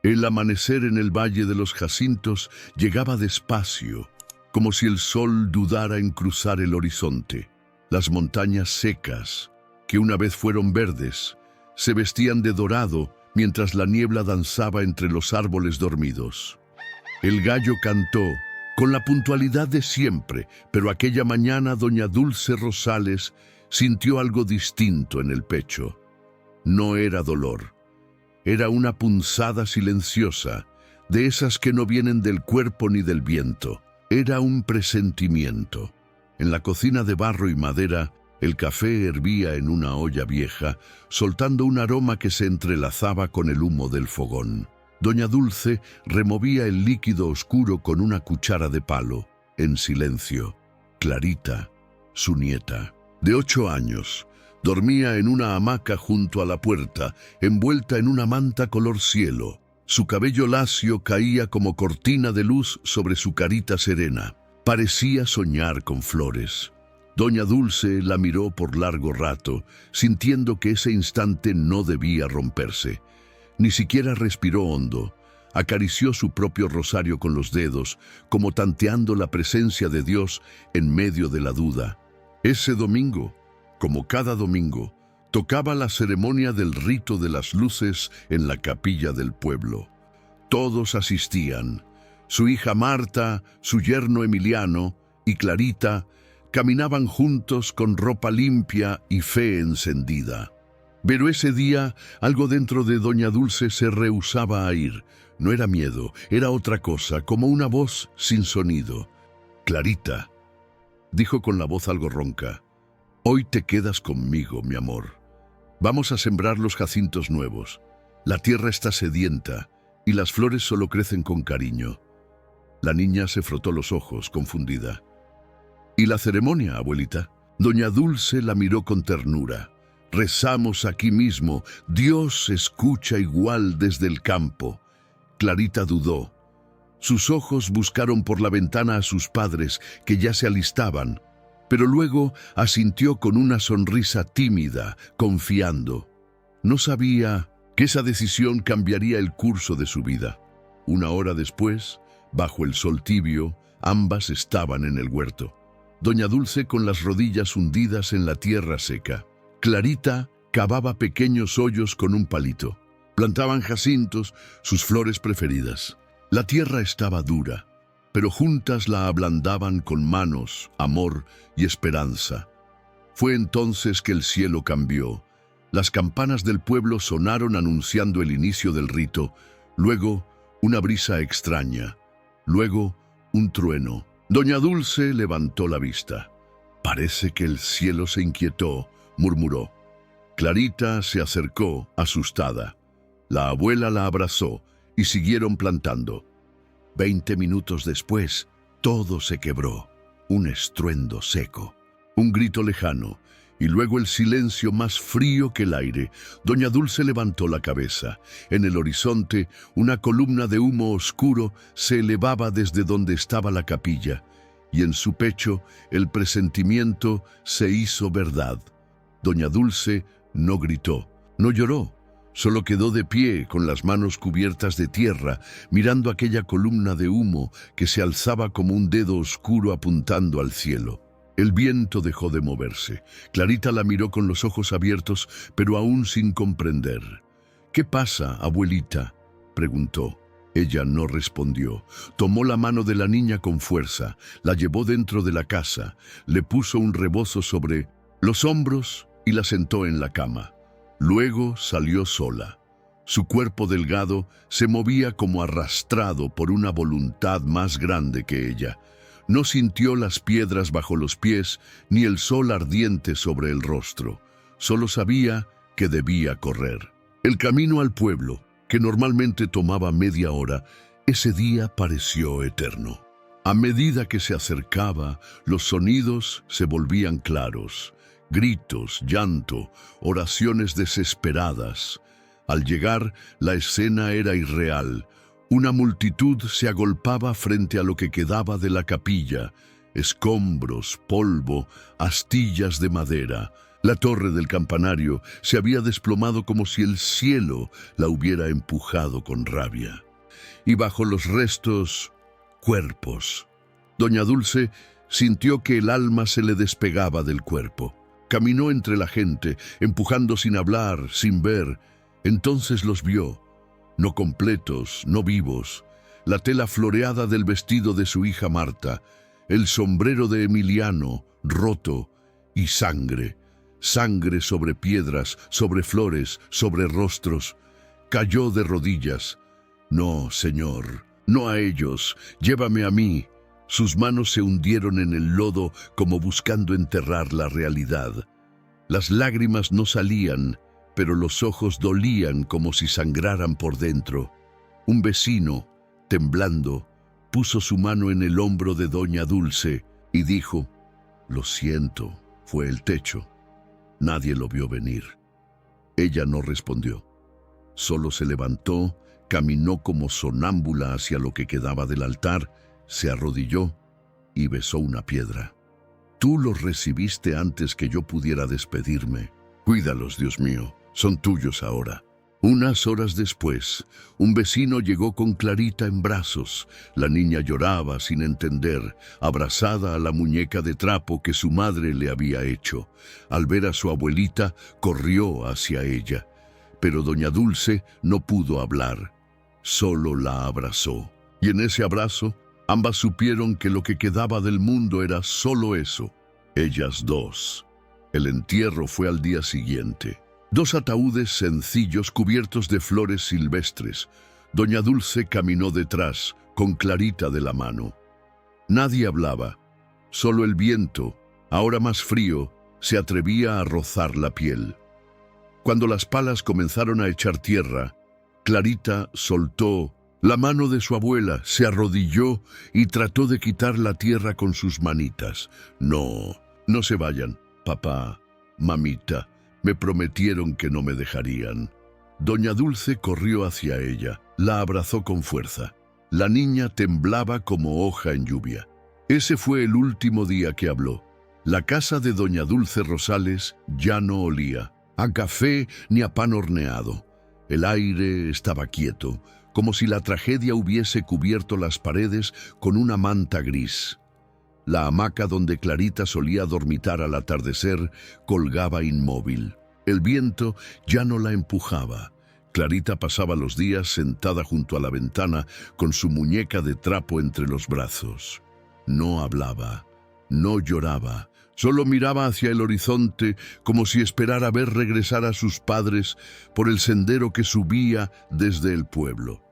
El amanecer en el Valle de los Jacintos llegaba despacio, como si el sol dudara en cruzar el horizonte. Las montañas secas, que una vez fueron verdes, se vestían de dorado mientras la niebla danzaba entre los árboles dormidos. El gallo cantó con la puntualidad de siempre, pero aquella mañana doña Dulce Rosales sintió algo distinto en el pecho. No era dolor, era una punzada silenciosa, de esas que no vienen del cuerpo ni del viento. Era un presentimiento. En la cocina de barro y madera, el café hervía en una olla vieja, soltando un aroma que se entrelazaba con el humo del fogón. Doña Dulce removía el líquido oscuro con una cuchara de palo, en silencio. Clarita, su nieta, de 8 años, dormía en una hamaca junto a la puerta, envuelta en una manta color cielo. Su cabello lacio caía como cortina de luz sobre su carita serena. Parecía soñar con flores. Doña Dulce la miró por largo rato, sintiendo que ese instante no debía romperse. Ni siquiera respiró hondo. Acarició su propio rosario con los dedos, como tanteando la presencia de Dios en medio de la duda. Ese domingo, como cada domingo, tocaba la ceremonia del rito de las luces en la capilla del pueblo. Todos asistían. Su hija Marta, su yerno Emiliano y Clarita caminaban juntos con ropa limpia y fe encendida. Pero ese día algo dentro de doña Dulce se rehusaba a ir. No era miedo, era otra cosa, como una voz sin sonido. «Clarita», dijo con la voz algo ronca, «hoy te quedas conmigo, mi amor. Vamos a sembrar los jacintos nuevos. La tierra está sedienta y las flores solo crecen con cariño». La niña se frotó los ojos, confundida. «¿Y la ceremonia, abuelita?» Doña Dulce la miró con ternura. «Rezamos aquí mismo. Dios escucha igual desde el campo». Clarita dudó. Sus ojos buscaron por la ventana a sus padres, que ya se alistaban, pero luego asintió con una sonrisa tímida, confiando. No sabía que esa decisión cambiaría el curso de su vida. Una hora después, bajo el sol tibio, ambas estaban en el huerto. Doña Dulce con las rodillas hundidas en la tierra seca. Clarita cavaba pequeños hoyos con un palito. Plantaban jacintos, sus flores preferidas. La tierra estaba dura, pero juntas la ablandaban con manos, amor y esperanza. Fue entonces que el cielo cambió. Las campanas del pueblo sonaron anunciando el inicio del rito, luego una brisa extraña, luego un trueno. Doña Dulce levantó la vista. «Parece que el cielo se inquietó», murmuró. Clarita se acercó, asustada. La abuela la abrazó y siguieron plantando. 20 minutos después, todo se quebró. Un estruendo seco, un grito lejano, y luego el silencio más frío que el aire. Doña Dulce levantó la cabeza. En el horizonte, una columna de humo oscuro se elevaba desde donde estaba la capilla, y en su pecho el presentimiento se hizo verdad. Doña Dulce no gritó, no lloró, solo quedó de pie con las manos cubiertas de tierra, mirando aquella columna de humo que se alzaba como un dedo oscuro apuntando al cielo. El viento dejó de moverse. Clarita la miró con los ojos abiertos, pero aún sin comprender. «¿Qué pasa, abuelita?», preguntó. Ella no respondió. Tomó la mano de la niña con fuerza, la llevó dentro de la casa, le puso un rebozo sobre los hombros y la sentó en la cama. Luego salió sola. Su cuerpo delgado se movía como arrastrado por una voluntad más grande que ella. No sintió las piedras bajo los pies ni el sol ardiente sobre el rostro. Solo sabía que debía correr. El camino al pueblo, que normalmente tomaba media hora, ese día pareció eterno. A medida que se acercaba, los sonidos se volvían claros. Gritos, llanto, oraciones desesperadas. Al llegar, la escena era irreal. Una multitud se agolpaba frente a lo que quedaba de la capilla. Escombros, polvo, astillas de madera. La torre del campanario se había desplomado como si el cielo la hubiera empujado con rabia. Y bajo los restos, cuerpos. Doña Dulce sintió que el alma se le despegaba del cuerpo. Caminó entre la gente, empujando sin hablar, sin ver. Entonces los vio, no completos, no vivos. La tela floreada del vestido de su hija Marta, el sombrero de Emiliano, roto, y sangre. Sangre sobre piedras, sobre flores, sobre rostros. Cayó de rodillas. No, Señor, no a ellos, llévame a mí. Sus manos se hundieron en el lodo como buscando enterrar la realidad. Las lágrimas no salían, pero los ojos dolían como si sangraran por dentro. Un vecino, temblando, puso su mano en el hombro de Doña Dulce y dijo: «Lo siento, fue el techo». Nadie lo vio venir. Ella no respondió. Solo se levantó, caminó como sonámbula hacia lo que quedaba del altar, se arrodilló y besó una piedra. «Tú los recibiste antes que yo pudiera despedirme. Cuídalos, Dios mío, son tuyos ahora». Unas horas después, un vecino llegó con Clarita en brazos. La niña lloraba sin entender, abrazada a la muñeca de trapo que su madre le había hecho. Al ver a su abuelita, corrió hacia ella. Pero Doña Dulce no pudo hablar, solo la abrazó. Y en ese abrazo, ambas supieron que lo que quedaba del mundo era solo eso, ellas dos. El entierro fue al día siguiente. 2 ataúdes sencillos cubiertos de flores silvestres. Doña Dulce caminó detrás, con Clarita de la mano. Nadie hablaba. Solo el viento, ahora más frío, se atrevía a rozar la piel. Cuando las palas comenzaron a echar tierra, Clarita soltó la mano de su abuela, se arrodilló y trató de quitar la tierra con sus manitas. «No, no se vayan, papá, mamita. Me prometieron que no me dejarían». Doña Dulce corrió hacia ella, la abrazó con fuerza. La niña temblaba como hoja en lluvia. Ese fue el último día que habló. La casa de Doña Dulce Rosales ya no olía a café ni a pan horneado. El aire estaba quieto, como si la tragedia hubiese cubierto las paredes con una manta gris. La hamaca donde Clarita solía dormitar al atardecer colgaba inmóvil. El viento ya no la empujaba. Clarita pasaba los días sentada junto a la ventana con su muñeca de trapo entre los brazos. No hablaba, no lloraba, solo miraba hacia el horizonte como si esperara ver regresar a sus padres por el sendero que subía desde el pueblo.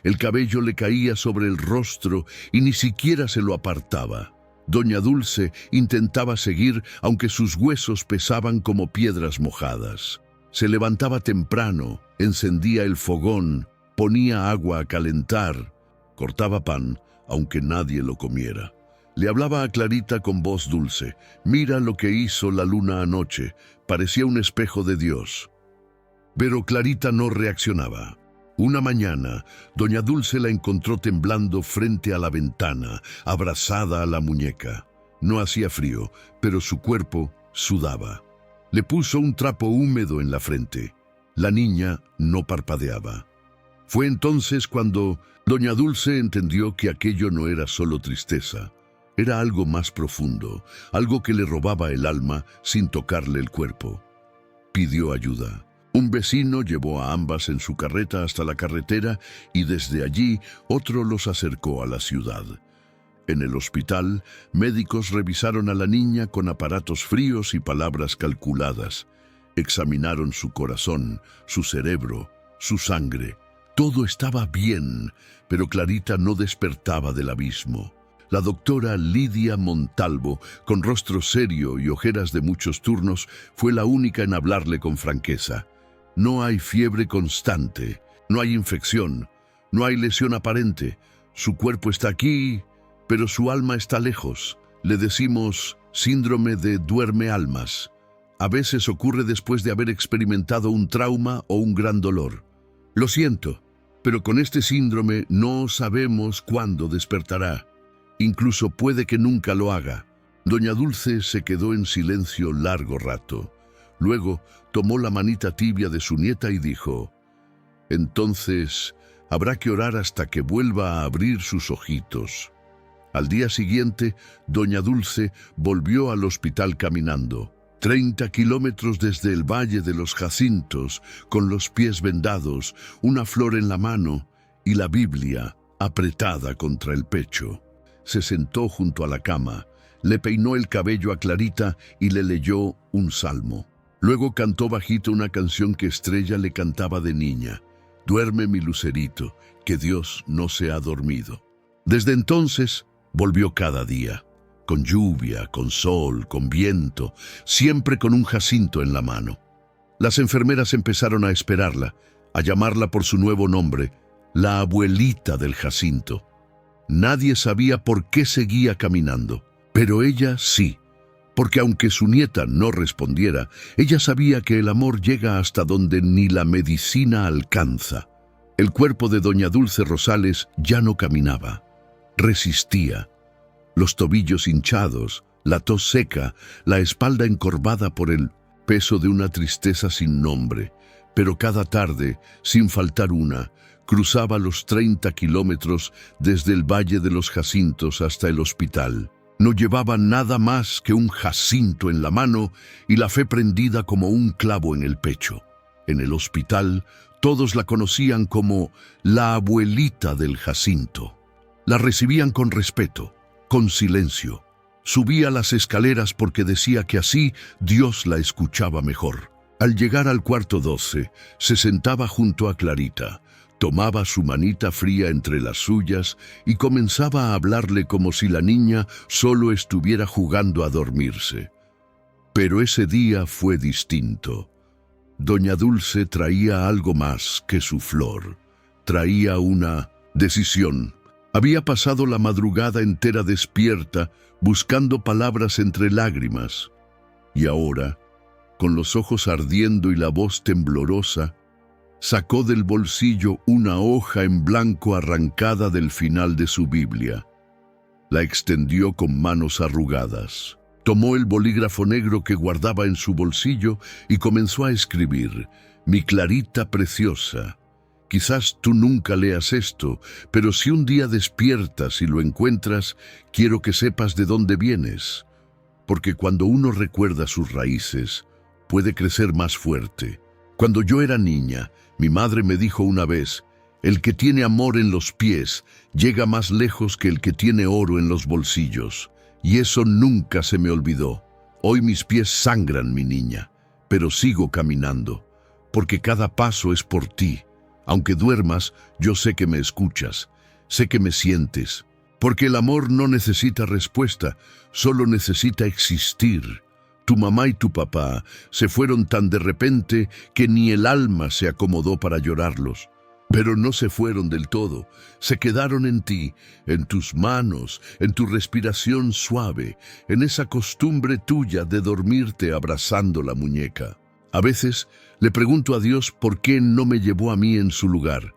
El cabello le caía sobre el rostro y ni siquiera se lo apartaba. Doña Dulce intentaba seguir, aunque sus huesos pesaban como piedras mojadas. Se levantaba temprano, encendía el fogón, ponía agua a calentar, cortaba pan, aunque nadie lo comiera. Le hablaba a Clarita con voz dulce. «Mira lo que hizo la luna anoche, parecía un espejo de Dios». Pero Clarita no reaccionaba. Una mañana, Doña Dulce la encontró temblando frente a la ventana, abrazada a la muñeca. No hacía frío, pero su cuerpo sudaba. Le puso un trapo húmedo en la frente. La niña no parpadeaba. Fue entonces cuando Doña Dulce entendió que aquello no era solo tristeza. Era algo más profundo, algo que le robaba el alma sin tocarle el cuerpo. Pidió ayuda. Un vecino llevó a ambas en su carreta hasta la carretera y desde allí otro los acercó a la ciudad. En el hospital, médicos revisaron a la niña con aparatos fríos y palabras calculadas. Examinaron su corazón, su cerebro, su sangre. Todo estaba bien, pero Clarita no despertaba del abismo. La doctora Lidia Montalvo, con rostro serio y ojeras de muchos turnos, fue la única en hablarle con franqueza. «No hay fiebre constante, no hay infección, no hay lesión aparente. Su cuerpo está aquí, pero su alma está lejos. Le decimos síndrome de duerme almas. A veces ocurre después de haber experimentado un trauma o un gran dolor. Lo siento, pero con este síndrome no sabemos cuándo despertará. Incluso puede que nunca lo haga». Doña Dulce se quedó en silencio largo rato. Luego tomó la manita tibia de su nieta y dijo: «Entonces habrá que orar hasta que vuelva a abrir sus ojitos». Al día siguiente, doña Dulce volvió al hospital caminando. 30 kilómetros desde el Valle de los Jacintos, con los pies vendados, una flor en la mano y la Biblia apretada contra el pecho. Se sentó junto a la cama, le peinó el cabello a Clarita y le leyó un salmo. Luego cantó bajito una canción que Estrella le cantaba de niña: «Duerme mi lucerito, que Dios no se ha dormido». Desde entonces volvió cada día, con lluvia, con sol, con viento, siempre con un jacinto en la mano. Las enfermeras empezaron a esperarla, a llamarla por su nuevo nombre, la abuelita del jacinto. Nadie sabía por qué seguía caminando, pero ella sí, porque aunque su nieta no respondiera, ella sabía que el amor llega hasta donde ni la medicina alcanza. El cuerpo de doña Dulce Rosales ya no caminaba, resistía. Los tobillos hinchados, la tos seca, la espalda encorvada por el peso de una tristeza sin nombre, pero cada tarde, sin faltar una, cruzaba los 30 kilómetros desde el Valle de los Jacintos hasta el hospital. No llevaba nada más que un jacinto en la mano y la fe prendida como un clavo en el pecho. En el hospital, todos la conocían como la abuelita del jacinto. La recibían con respeto, con silencio. Subía las escaleras porque decía que así Dios la escuchaba mejor. Al llegar al cuarto 12, se sentaba junto a Clarita, tomaba su manita fría entre las suyas y comenzaba a hablarle como si la niña solo estuviera jugando a dormirse. Pero ese día fue distinto. Doña Dulce traía algo más que su flor. Traía una decisión. Había pasado la madrugada entera despierta, buscando palabras entre lágrimas. Y ahora, con los ojos ardiendo y la voz temblorosa, sacó del bolsillo una hoja en blanco arrancada del final de su Biblia. La extendió con manos arrugadas. Tomó el bolígrafo negro que guardaba en su bolsillo y comenzó a escribir: «Mi Clarita preciosa, quizás tú nunca leas esto, pero si un día despiertas y lo encuentras, quiero que sepas de dónde vienes, porque cuando uno recuerda sus raíces, puede crecer más fuerte. Cuando yo era niña, mi madre me dijo una vez: el que tiene amor en los pies llega más lejos que el que tiene oro en los bolsillos. Y eso nunca se me olvidó. Hoy mis pies sangran, mi niña, pero sigo caminando, porque cada paso es por ti. Aunque duermas, yo sé que me escuchas, sé que me sientes, porque el amor no necesita respuesta, solo necesita existir. Tu mamá y tu papá se fueron tan de repente que ni el alma se acomodó para llorarlos. Pero no se fueron del todo, se quedaron en ti, en tus manos, en tu respiración suave, en esa costumbre tuya de dormirte abrazando la muñeca. A veces le pregunto a Dios por qué no me llevó a mí en su lugar.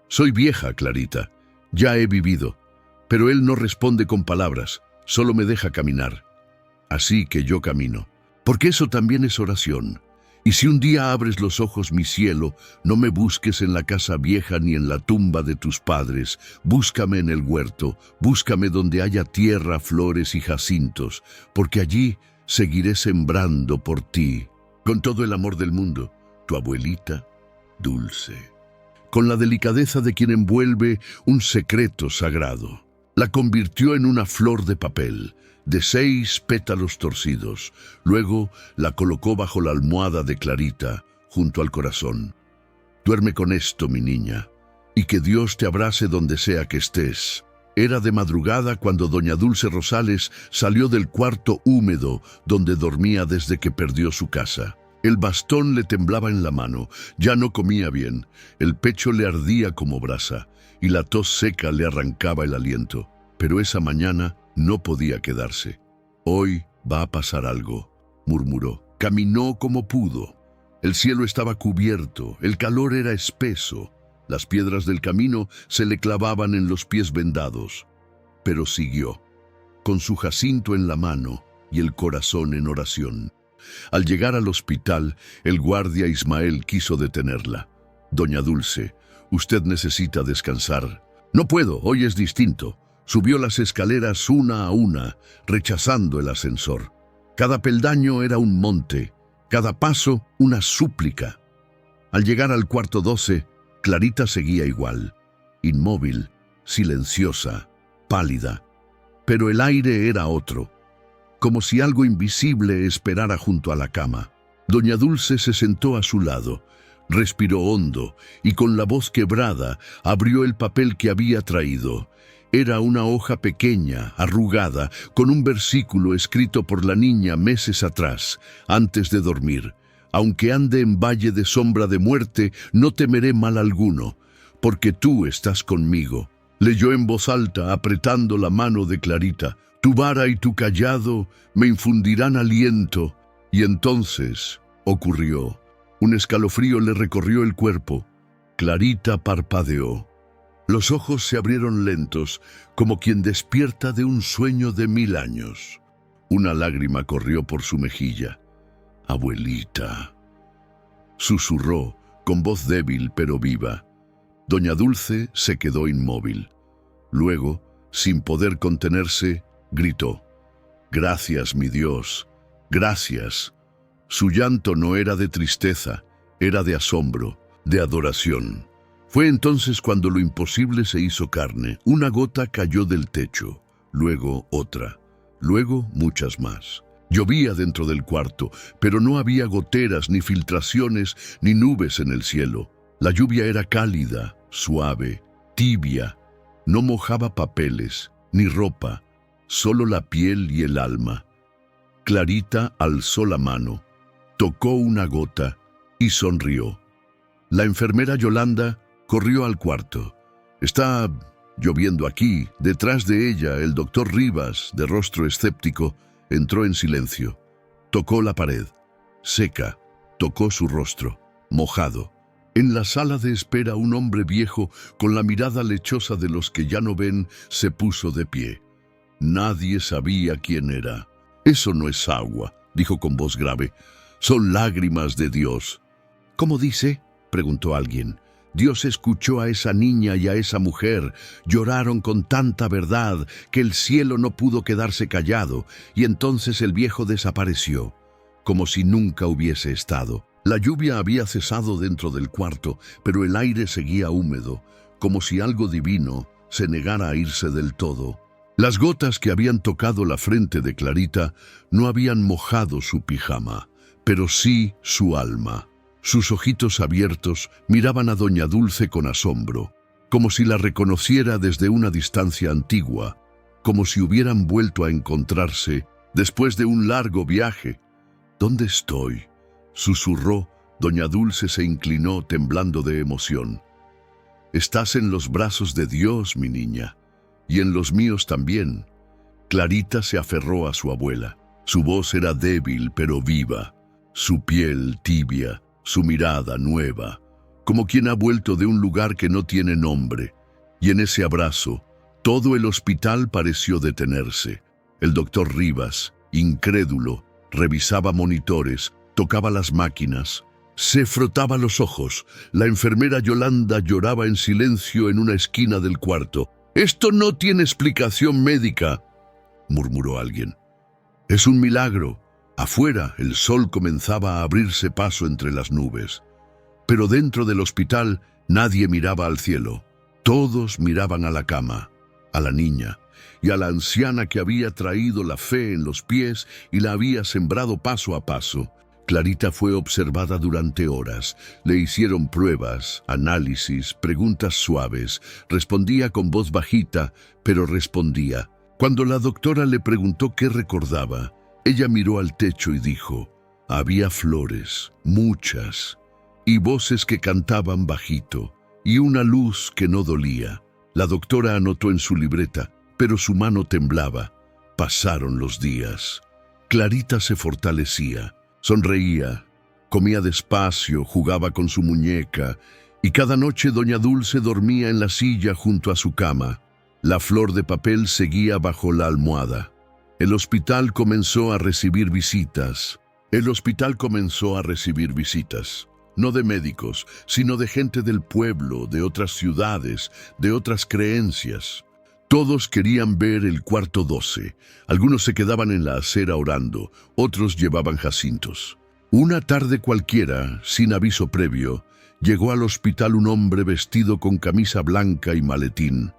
Soy vieja, Clarita, ya he vivido, pero Él no responde con palabras, solo me deja caminar. Así que yo camino, porque eso también es oración. Y si un día abres los ojos, mi cielo, no me busques en la casa vieja ni en la tumba de tus padres. Búscame en el huerto, búscame donde haya tierra, flores y jacintos, porque allí seguiré sembrando por ti. Con todo el amor del mundo, tu abuelita Dulce. Con la delicadeza de quien envuelve un secreto sagrado. La convirtió en una flor de papel, de 6 pétalos torcidos. Luego la colocó bajo la almohada de Clarita, junto al corazón. Duerme con esto, mi niña, y que Dios te abrace donde sea que estés. Era de madrugada cuando doña Dulce Rosales salió del cuarto húmedo donde dormía desde que perdió su casa. El bastón le temblaba en la mano, ya no comía bien, el pecho le ardía como brasa y la tos seca le arrancaba el aliento. Pero esa mañana no podía quedarse. Hoy va a pasar algo, murmuró. Caminó como pudo. El cielo estaba cubierto, el calor era espeso. Las piedras del camino se le clavaban en los pies vendados. Pero siguió, con su jacinto en la mano y el corazón en oración. Al llegar al hospital, el guardia Ismael quiso detenerla. «Doña Dulce, usted necesita descansar». «No puedo, hoy es distinto». Subió las escaleras una a una, rechazando el ascensor. Cada peldaño era un monte, cada paso una súplica. Al llegar al cuarto 12, Clarita seguía igual, inmóvil, silenciosa, pálida. Pero el aire era otro, como si algo invisible esperara junto a la cama. Doña Dulce se sentó a su lado, respiró hondo y con la voz quebrada abrió el papel que había traído. Era una hoja pequeña, arrugada, con un versículo escrito por la niña meses atrás, antes de dormir. «Aunque ande en valle de sombra de muerte, no temeré mal alguno, porque tú estás conmigo». Leyó en voz alta, apretando la mano de Clarita. «Tu vara y tu cayado me infundirán aliento». Y entonces ocurrió. Un escalofrío le recorrió el cuerpo. Clarita parpadeó. Los ojos se abrieron lentos, como quien despierta de un sueño de 1000 años. Una lágrima corrió por su mejilla. «Abuelita», susurró, con voz débil pero viva. Doña Dulce se quedó inmóvil. Luego, sin poder contenerse, gritó: «Gracias, mi Dios, gracias». Su llanto no era de tristeza, era de asombro, de adoración. Fue entonces cuando lo imposible se hizo carne. Una gota cayó del techo, luego otra, luego muchas más. Llovía dentro del cuarto, pero no había goteras, ni filtraciones, ni nubes en el cielo. La lluvia era cálida, suave, tibia. No mojaba papeles, ni ropa, solo la piel y el alma. Clarita alzó la mano, tocó una gota y sonrió. La enfermera Yolanda corrió al cuarto. «Está lloviendo aquí». Detrás de ella, el doctor Rivas, de rostro escéptico, entró en silencio. Tocó la pared, seca, tocó su rostro, mojado. En la sala de espera, un hombre viejo, con la mirada lechosa de los que ya no ven, se puso de pie. Nadie sabía quién era. «Eso no es agua», dijo con voz grave. «Son lágrimas de Dios». «¿Cómo dice?», preguntó alguien. «Dios escuchó a esa niña y a esa mujer. Lloraron con tanta verdad que el cielo no pudo quedarse callado, y entonces el viejo desapareció, como si nunca hubiese estado». La lluvia había cesado dentro del cuarto, pero el aire seguía húmedo, como si algo divino se negara a irse del todo. Las gotas que habían tocado la frente de Clarita no habían mojado su pijama, pero sí su alma. Sus ojitos abiertos miraban a Doña Dulce con asombro, como si la reconociera desde una distancia antigua, como si hubieran vuelto a encontrarse después de un largo viaje. «¿Dónde estoy?», susurró. Doña Dulce se inclinó temblando de emoción. «Estás en los brazos de Dios, mi niña, y en los míos también». Clarita se aferró a su abuela. Su voz era débil pero viva, su piel tibia, su mirada nueva, como quien ha vuelto de un lugar que no tiene nombre. Y en ese abrazo, todo el hospital pareció detenerse. El doctor Rivas, incrédulo, revisaba monitores, tocaba las máquinas, se frotaba los ojos. La enfermera Yolanda lloraba en silencio en una esquina del cuarto. «Esto no tiene explicación médica», murmuró alguien. «Es un milagro». Afuera, el sol comenzaba a abrirse paso entre las nubes. Pero dentro del hospital nadie miraba al cielo. Todos miraban a la cama, a la niña y a la anciana que había traído la fe en los pies y la había sembrado paso a paso. Clarita fue observada durante horas. Le hicieron pruebas, análisis, preguntas suaves. Respondía con voz bajita, pero respondía. Cuando la doctora le preguntó qué recordaba, ella miró al techo y dijo: «Había flores, muchas, y voces que cantaban bajito, y una luz que no dolía». La doctora anotó en su libreta, pero su mano temblaba. Pasaron los días. Clarita se fortalecía. Sonreía, comía despacio, jugaba con su muñeca, y cada noche Doña Dulce dormía en la silla junto a su cama. La flor de papel seguía bajo la almohada. El hospital comenzó a recibir visitas. El hospital comenzó a recibir visitas, no de médicos, sino de gente del pueblo, de otras ciudades, de otras creencias. Todos querían ver el cuarto 12. Algunos se quedaban en la acera orando, otros llevaban jacintos. Una tarde cualquiera, sin aviso previo, llegó al hospital un hombre vestido con camisa blanca y maletín.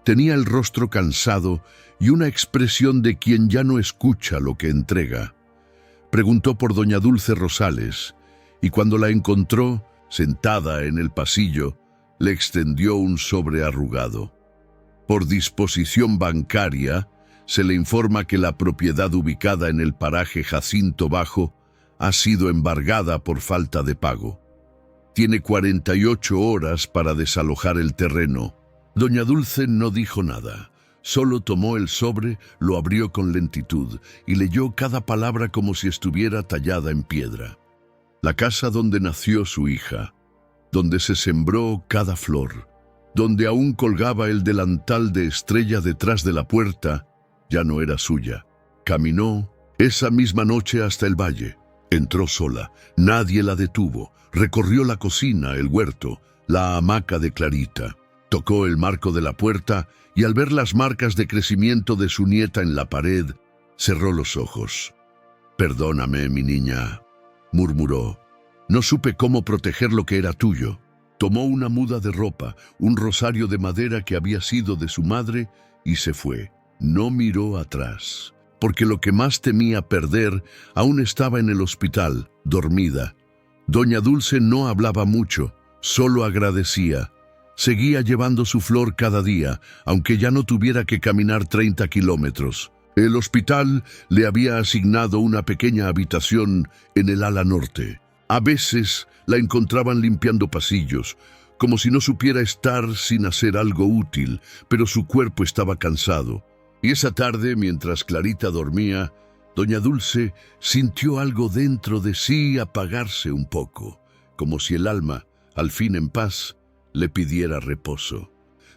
Tenía el rostro cansado y una expresión de quien ya no escucha lo que entrega. Preguntó por doña Dulce Rosales, y cuando la encontró, sentada en el pasillo, le extendió un sobre arrugado. Por disposición bancaria, se le informa que la propiedad ubicada en el paraje Jacinto Bajo ha sido embargada por falta de pago. Tiene 48 horas para desalojar el terreno. Doña Dulce no dijo nada. Solo tomó el sobre, lo abrió con lentitud y leyó cada palabra como si estuviera tallada en piedra. La casa donde nació su hija, donde se sembró cada flor, donde aún colgaba el delantal de estrella detrás de la puerta, ya no era suya. Caminó esa misma noche hasta el valle. Entró sola, nadie la detuvo. Recorrió la cocina, el huerto, la hamaca de Clarita. Tocó el marco de la puerta y al ver las marcas de crecimiento de su nieta en la pared, cerró los ojos. «Perdóname, mi niña», murmuró. «No supe cómo proteger lo que era tuyo». Tomó una muda de ropa, un rosario de madera que había sido de su madre, y se fue. No miró atrás, porque lo que más temía perder aún estaba en el hospital, dormida. Doña Dulce no hablaba mucho, solo agradecía. Seguía llevando su flor cada día, aunque ya no tuviera que caminar 30 kilómetros. El hospital le había asignado una pequeña habitación en el ala norte. A veces la encontraban limpiando pasillos, como si no supiera estar sin hacer algo útil, pero su cuerpo estaba cansado. Y esa tarde, mientras Clarita dormía, doña Dulce sintió algo dentro de sí apagarse un poco, como si el alma, al fin en paz, le pidiera reposo.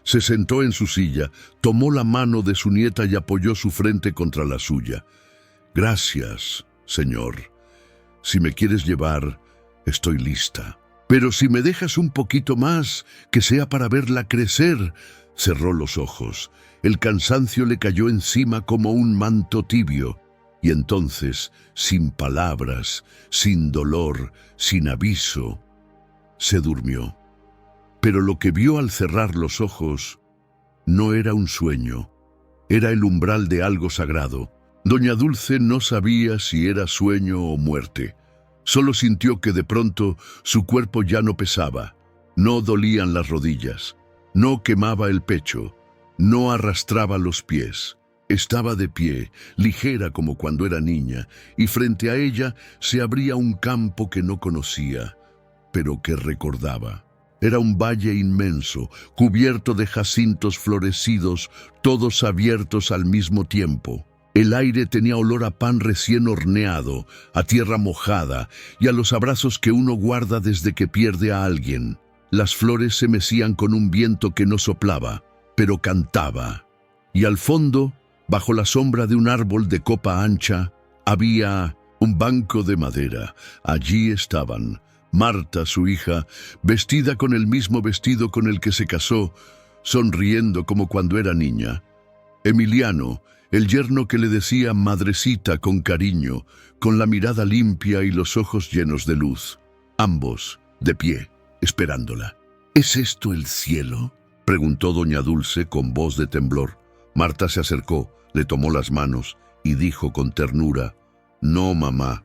Se sentó en su silla, tomó la mano de su nieta y apoyó su frente contra la suya. «Gracias, señor. Si me quieres llevar, estoy lista. Pero si me dejas un poquito más, que sea para verla crecer». Cerró los ojos. El cansancio le cayó encima como un manto tibio. Y entonces, sin palabras, sin dolor, sin aviso, se durmió. Pero lo que vio al cerrar los ojos no era un sueño, era el umbral de algo sagrado. Doña Dulce no sabía si era sueño o muerte. Solo sintió que de pronto su cuerpo ya no pesaba, no dolían las rodillas, no quemaba el pecho, no arrastraba los pies. Estaba de pie, ligera como cuando era niña, y frente a ella se abría un campo que no conocía, pero que recordaba. Era un valle inmenso, cubierto de jacintos florecidos, todos abiertos al mismo tiempo. El aire tenía olor a pan recién horneado, a tierra mojada y a los abrazos que uno guarda desde que pierde a alguien. Las flores se mecían con un viento que no soplaba, pero cantaba. Y al fondo, bajo la sombra de un árbol de copa ancha, había un banco de madera. Allí estaban Marta, su hija, vestida con el mismo vestido con el que se casó, sonriendo como cuando era niña. Emiliano, el yerno que le decía madrecita con cariño, con la mirada limpia y los ojos llenos de luz. Ambos, de pie, esperándola. ¿Es esto el cielo?, preguntó doña Dulce con voz de temblor. Marta se acercó, le tomó las manos y dijo con ternura: «No, mamá,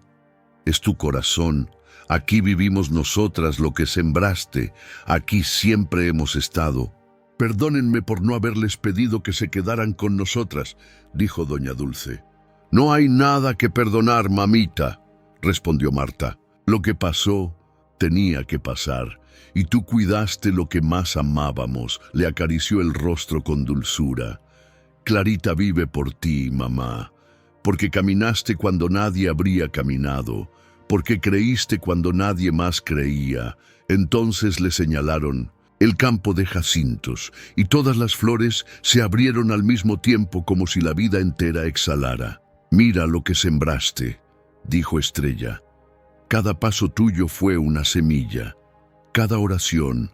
es tu corazón. Aquí vivimos nosotras lo que sembraste. Aquí siempre hemos estado». «Perdónenme por no haberles pedido que se quedaran con nosotras», dijo doña Dulce. «No hay nada que perdonar, mamita», respondió Marta. «Lo que pasó tenía que pasar, y tú cuidaste lo que más amábamos». Le acarició el rostro con dulzura. «Clarita vive por ti, mamá, porque caminaste cuando nadie habría caminado, porque creíste cuando nadie más creía». Entonces le señalaron el campo de jacintos, y todas las flores se abrieron al mismo tiempo como si la vida entera exhalara. «Mira lo que sembraste. dijo Estrella. Cada paso tuyo fue una semilla, cada oración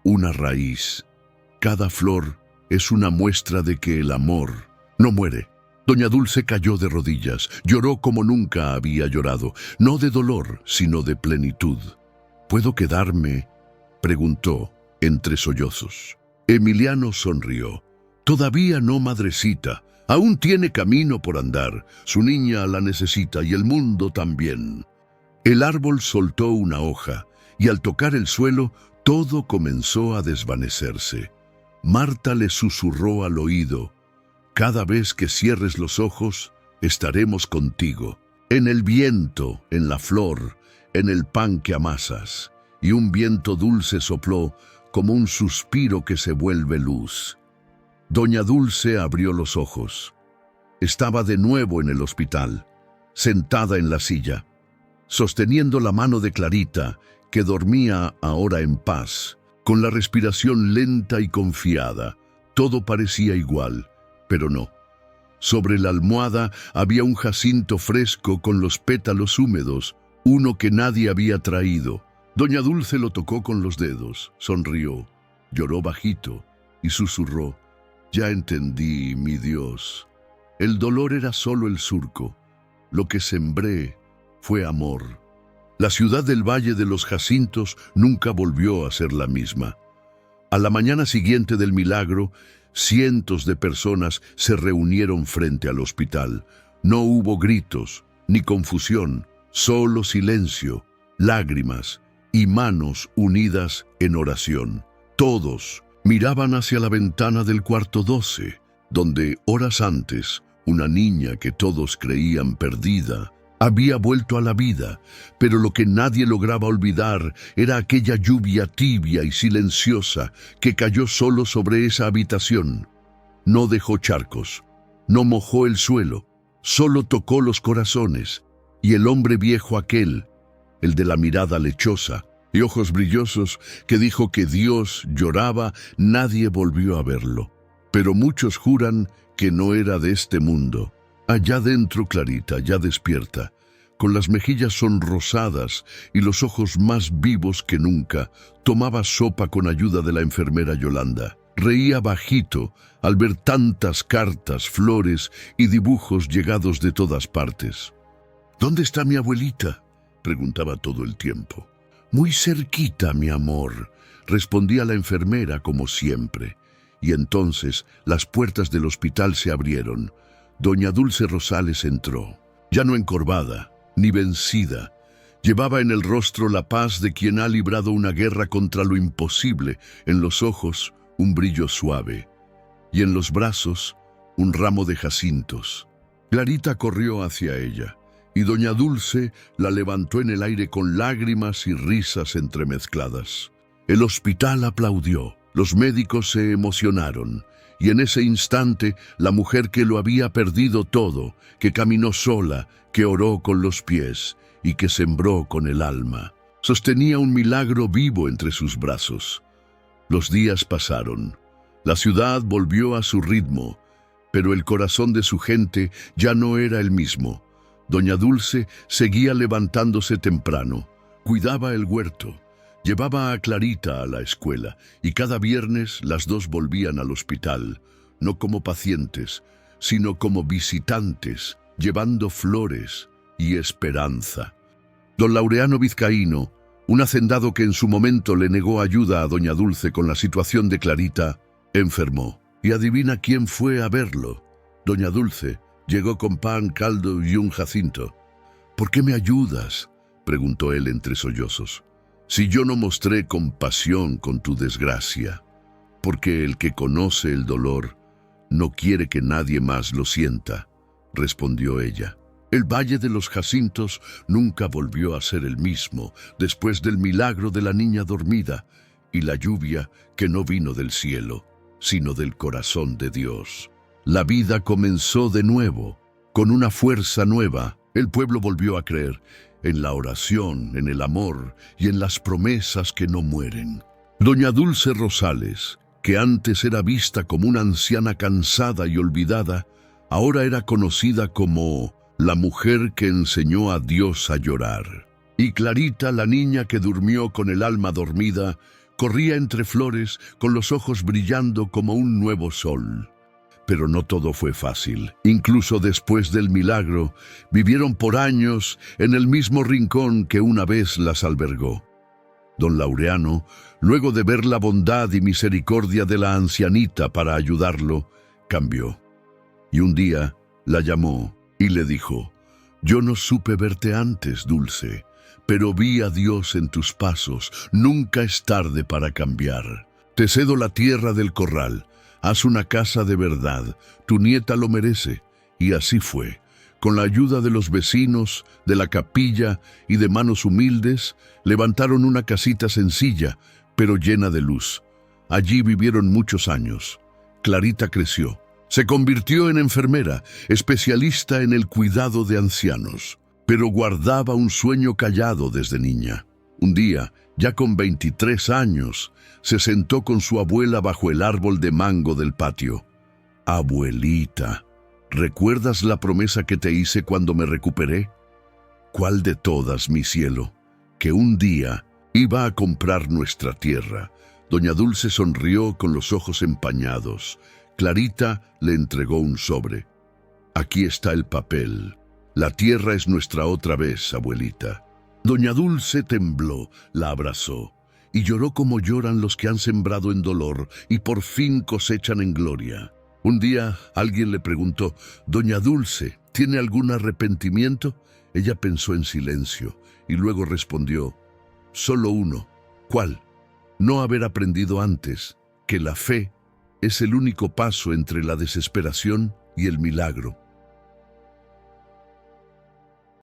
una raíz, cada flor es una muestra de que el amor no muere. Doña Dulce cayó de rodillas, lloró como nunca había llorado, no de dolor, sino de plenitud. ¿Puedo quedarme?, preguntó entre sollozos. Emiliano sonrió. Todavía no, madrecita, aún tiene camino por andar, su niña la necesita y el mundo también. El árbol soltó una hoja y al tocar el suelo todo comenzó a desvanecerse. Marta le susurró al oído: cada vez que cierres los ojos, estaremos contigo, en el viento, en la flor, en el pan que amasas. Y un viento dulce sopló como un suspiro que se vuelve luz. Doña Dulce abrió los ojos. Estaba de nuevo en el hospital, sentada en la silla, sosteniendo la mano de Clarita, que dormía ahora en paz, con la respiración lenta y confiada. Todo parecía igual, pero no. Sobre la almohada había un jacinto fresco con los pétalos húmedos, uno que nadie había traído. Doña Dulce lo tocó con los dedos, sonrió, lloró bajito y susurró: ya entendí, mi Dios. El dolor era solo el surco. Lo que sembré fue amor. La ciudad del Valle de los Jacintos nunca volvió a ser la misma. A la mañana siguiente del milagro, cientos de personas se reunieron frente al hospital. No hubo gritos ni confusión, solo silencio, lágrimas y manos unidas en oración. Todos miraban hacia la ventana del cuarto 12, donde horas antes una niña que todos creían perdida había vuelto a la vida, pero lo que nadie lograba olvidar era aquella lluvia tibia y silenciosa que cayó solo sobre esa habitación. No dejó charcos, no mojó el suelo, solo tocó los corazones, y el hombre viejo aquel, el de la mirada lechosa y ojos brillosos, que dijo que Dios lloraba, nadie volvió a verlo. Pero muchos juran que no era de este mundo. Allá dentro Clarita, ya despierta, con las mejillas sonrosadas y los ojos más vivos que nunca, tomaba sopa con ayuda de la enfermera Yolanda. Reía bajito al ver tantas cartas, flores y dibujos llegados de todas partes. ¿Dónde está mi abuelita?, preguntaba todo el tiempo. Muy cerquita, mi amor, respondía la enfermera como siempre. Y entonces las puertas del hospital se abrieron. Doña Dulce Rosales entró, ya no encorvada ni vencida. Llevaba en el rostro la paz de quien ha librado una guerra contra lo imposible, en los ojos un brillo suave, y en los brazos un ramo de jacintos. Clarita corrió hacia ella, y doña Dulce la levantó en el aire con lágrimas y risas entremezcladas. El hospital aplaudió, los médicos se emocionaron, y en ese instante la mujer que lo había perdido todo, que caminó sola, que oró con los pies y que sembró con el alma, sostenía un milagro vivo entre sus brazos. Los días pasaron, la ciudad volvió a su ritmo, pero el corazón de su gente ya no era el mismo. Doña Dulce seguía levantándose temprano, cuidaba el huerto, llevaba a Clarita a la escuela y cada viernes las dos volvían al hospital, no como pacientes, sino como visitantes, llevando flores y esperanza. Don Laureano Vizcaíno, un hacendado que en su momento le negó ayuda a doña Dulce con la situación de Clarita, enfermó. Y adivina quién fue a verlo. Doña Dulce llegó con pan, caldo y un jacinto. ¿Por qué me ayudas?, preguntó él entre sollozos. Si yo no mostré compasión con tu desgracia, porque el que conoce el dolor no quiere que nadie más lo sienta, respondió ella. El Valle de los Jacintos nunca volvió a ser el mismo después del milagro de la niña dormida y la lluvia que no vino del cielo, sino del corazón de Dios. La vida comenzó de nuevo, con una fuerza nueva. El pueblo volvió a creer en la oración, en el amor y en las promesas que no mueren. Doña Dulce Rosales, que antes era vista como una anciana cansada y olvidada, ahora era conocida como La mujer que enseñó a Dios a llorar. Y Clarita, la niña que durmió con el alma dormida, corría entre flores con los ojos brillando como un nuevo sol. Pero no todo fue fácil. Incluso después del milagro, vivieron por años en el mismo rincón que una vez las albergó. Don Laureano, luego de ver la bondad y misericordia de la ancianita para ayudarlo, cambió. Y un día la llamó y le dijo: «Yo no supe verte antes, Dulce, pero vi a Dios en tus pasos. Nunca es tarde para cambiar. Te cedo la tierra del corral. Haz una casa de verdad. Tu nieta lo merece». Y así fue. Con la ayuda de los vecinos, de la capilla y de manos humildes, levantaron una casita sencilla, pero llena de luz. Allí vivieron muchos años. Clarita creció. Se convirtió en enfermera, especialista en el cuidado de ancianos, pero guardaba un sueño callado desde niña. Un día, ya con 23 años, se sentó con su abuela bajo el árbol de mango del patio. «Abuelita, ¿recuerdas la promesa que te hice cuando me recuperé?» «¿Cuál de todas, mi cielo?» «Que un día iba a comprar nuestra tierra». Doña Dulce sonrió con los ojos empañados. Clarita le entregó un sobre. «Aquí está el papel. La tierra es nuestra otra vez, abuelita». Doña Dulce tembló, la abrazó y lloró como lloran los que han sembrado en dolor y por fin cosechan en gloria. Un día alguien le preguntó: «Doña Dulce, ¿tiene algún arrepentimiento?» Ella pensó en silencio y luego respondió: «Solo uno». «¿Cuál?» «No haber aprendido antes que la fe es el único paso entre la desesperación y el milagro».